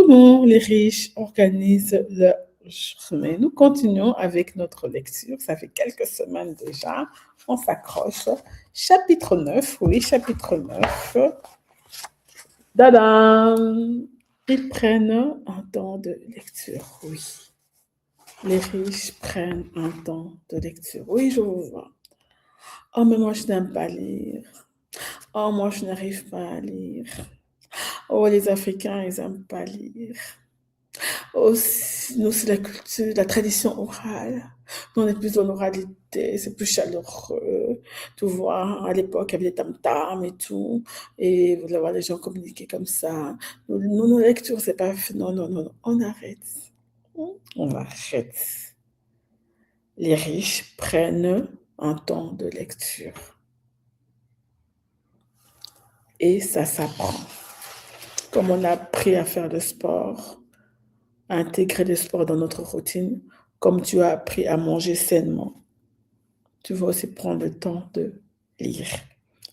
comment les riches organisent leur journée. Nous continuons avec notre lecture. Ça fait quelques semaines déjà. On s'accroche. Chapitre 9, oui, chapitre 9. Tadam! Ils prennent un temps de lecture, oui. Les riches prennent un temps de lecture. Oui, je vous vois. Oh, mais moi, je n'aime pas lire. Oh, moi, je n'arrive pas à lire. Oh, les Africains, ils n'aiment pas lire. Oh, nous, c'est la culture, la tradition orale. Nous, on est plus dans l'oralité, c'est plus chaleureux. Tu vois, à l'époque, il y avait des tam-tams et tout. Et vous allez voir les gens communiquer comme ça. Nos lectures, c'est pas... Non, non, non, non, on arrête. On arrête. Les riches prennent un temps de lecture. Et ça s'apprend. Comme on a appris à faire le sport, à intégrer le sport dans notre routine, comme tu as appris à manger sainement, tu vas aussi prendre le temps de lire.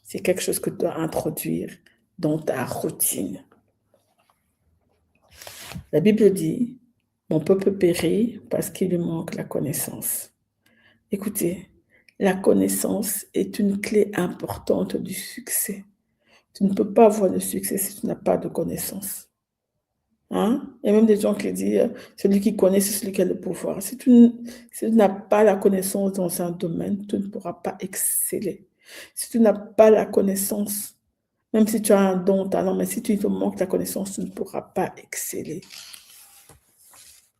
C'est quelque chose que tu dois introduire dans ta routine. La Bible dit, mon peuple périt parce qu'il lui manque la connaissance. Écoutez, la connaissance est une clé importante du succès. Tu ne peux pas avoir le succès si tu n'as pas de connaissance. Hein? Il y a même des gens qui disent, celui qui connaît, c'est celui qui a le pouvoir. Si tu n'as pas la connaissance dans un domaine, tu ne pourras pas exceller. Si tu n'as pas la connaissance, même si tu as un don, talent, mais si tu te manques la connaissance, tu ne pourras pas exceller.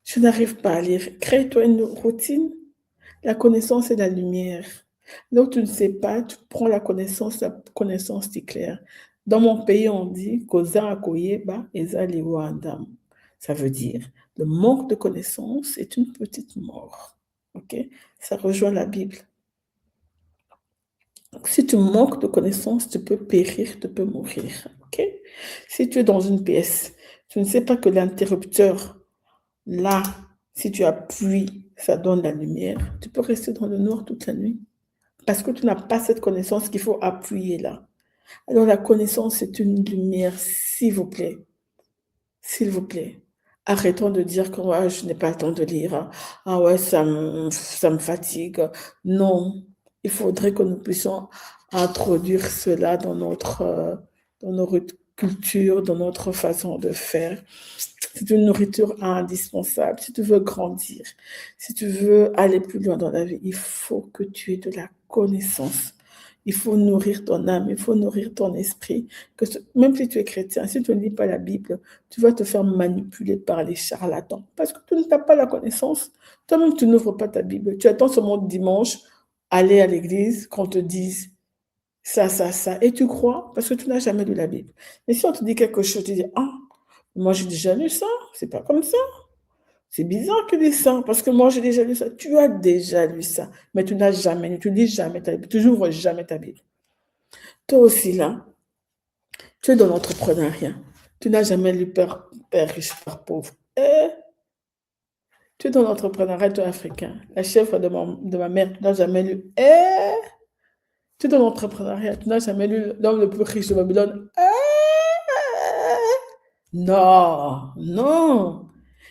Je n'arrive pas à lire. Crée-toi une routine. La connaissance est la lumière. Là où tu ne sais pas, tu prends la connaissance t'éclaire. Dans mon pays, on dit Koza akoyeba eza liwandam. Ça veut dire le manque de connaissance est une petite mort. Ok? Ça rejoint la Bible. Donc, si tu manques de connaissance, tu peux périr, tu peux mourir. Ok? Si tu es dans une pièce, tu ne sais pas que l'interrupteur, là, si tu appuies, ça donne la lumière. Tu peux rester dans le noir toute la nuit. Parce que tu n'as pas cette connaissance qu'il faut appuyer là. Alors la connaissance, c'est une lumière, s'il vous plaît. S'il vous plaît. Arrêtons de dire que ouais, je n'ai pas le temps de lire. Ah ouais, ça me fatigue. Non, il faudrait que nous puissions introduire cela dans notre culture, dans notre façon de faire. C'est une nourriture indispensable. Si tu veux grandir, si tu veux aller plus loin dans la vie, il faut que tu aies de la connaissance. Il faut nourrir ton âme, il faut nourrir ton esprit. Même si tu es chrétien, si tu ne lis pas la Bible, tu vas te faire manipuler par les charlatans. Parce que tu n'as pas la connaissance. Toi-même, tu n'ouvres pas ta Bible. Tu attends seulement dimanche, aller à l'église, qu'on te dise ça, et tu crois parce que tu n'as jamais lu la Bible. Mais si on te dit quelque chose, tu dis, ah, moi j'ai déjà lu ça, c'est pas comme ça. C'est bizarre que tu dis ça, parce que moi j'ai déjà lu ça. Tu as déjà lu ça, mais tu n'as jamais lu, tu lis jamais ta Bible, tu n'ouvres jamais ta Bible. Toi aussi là, tu es dans l'entrepreneuriat. Tu n'as jamais lu Père riche, Père pauvre. Tu es dans l'entrepreneuriat, toi africain. La chef de ma mère, tu n'as jamais lu. Tu es dans l'entrepreneuriat, tu n'as jamais lu L'homme le plus riche de Babylone. Non, non.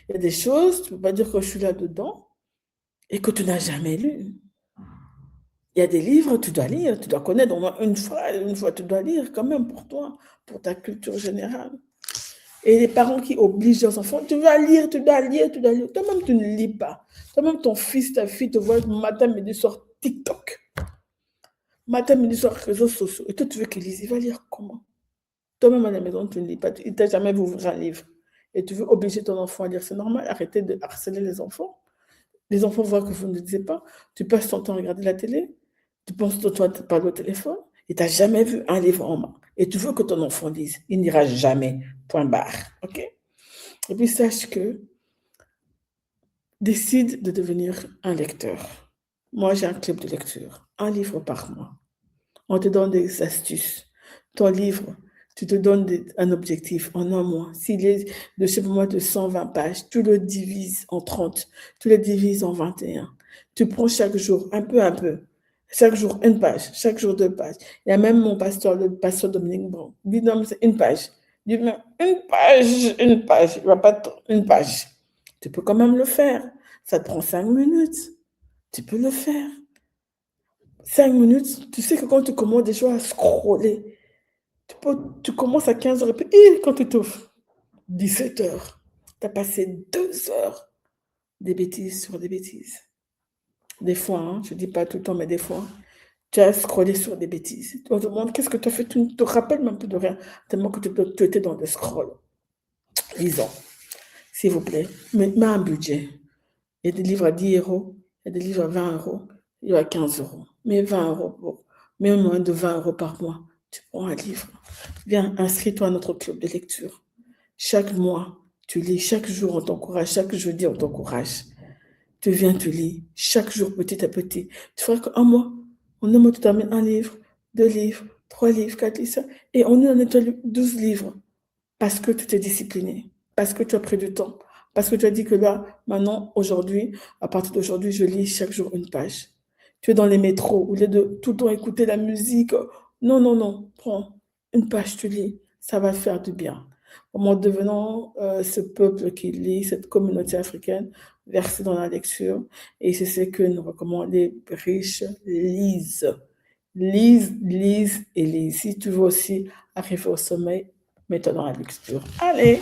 Il y a des choses, tu ne peux pas dire que je suis là-dedans et que tu n'as jamais lu. Il y a des livres, tu dois lire, tu dois connaître au moins une fois, tu dois lire quand même pour toi, pour ta culture générale. Et les parents qui obligent leurs enfants, tu dois lire, tu dois lire, tu dois lire. Toi-même, tu ne lis pas. Toi-même, ton fils, ta fille te voit matin, midi, soir, TikTok. Matin, midi, soir, réseaux sociaux. Et toi, tu veux qu'il lise. Il va lire comment? Toi-même, à la maison, tu ne lis pas. Il ne t'a jamais vu ouvrir un livre. Et tu veux obliger ton enfant à lire. C'est normal, arrêtez de harceler les enfants. Les enfants voient que vous ne lisez pas. Tu passes ton temps à regarder la télé. Tu penses que toi, tu parles au téléphone. Et tu n'as jamais vu un livre en main. Et tu veux que ton enfant lise. Il n'ira jamais. Point barre. OK? Et puis, sache que décide de devenir un lecteur. Moi, j'ai un club de lecture. Un livre par mois. On te donne des astuces. Ton livre, tu te donnes un objectif en un mois. S'il est de chez moi de 120 pages, tu le divises en 30, tu le divises en 21. Tu prends chaque jour, un peu. Chaque jour, une page. Chaque jour, 2 pages. Il y a même mon pasteur, le pasteur Dominique Brown. Lui, c'est une page. Dis même une page, il va pas une page. Tu peux quand même le faire. Ça te prend 5 minutes. Tu peux le faire. 5 minutes, tu sais que quand tu commences déjà à scroller, tu commences à 15 heures et quand tu t'ouvres, 17 heures. Tu as passé 2 heures des bêtises sur des bêtises. Des fois, hein, je ne dis pas tout le temps, mais des fois, tu as scrollé sur des bêtises. On te demande qu'est-ce que tu as fait, tu ne te rappelles même plus de rien, tellement que tu étais dans le scroll. Lisons, s'il vous plaît, mets un budget. Il y a des livres à 10 euros, il y a des livres à 20 euros, il y a 15 euros. Mais 20 euros, mais moins de 20 euros par mois. Tu prends un livre. Viens, inscris-toi à notre club de lecture. Chaque mois, tu lis. Chaque jour, on t'encourage. Chaque jeudi, on t'encourage. Tu viens, tu lis. Chaque jour, petit à petit. Tu feras qu'un mois, en un mois, tu t'amènes un livre, 2 livres, 3 livres, 4 livres, et on est en étoile 12 livres. Parce que tu t'es discipliné, parce que tu as pris du temps, parce que tu as dit que là, maintenant, aujourd'hui, à partir d'aujourd'hui, je lis chaque jour une page. Tu es dans les métros, au lieu de tout le temps écouter la musique. Non, non, non, prends une page, tu lis, ça va faire du bien. En devenant ce peuple qui lit, cette communauté africaine, versée dans la lecture. Et c'est ce que nous recommandons, les riches lisent. Lise, lise et lise. Si tu veux aussi arriver au sommet, mets-toi dans la lecture. Allez,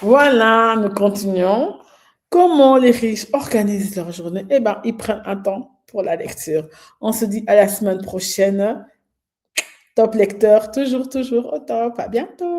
voilà, nous continuons. Comment les riches organisent leur journée? Eh bien, ils prennent un temps pour la lecture. On se dit à la semaine prochaine. Top lecteur, toujours, toujours au top. À bientôt.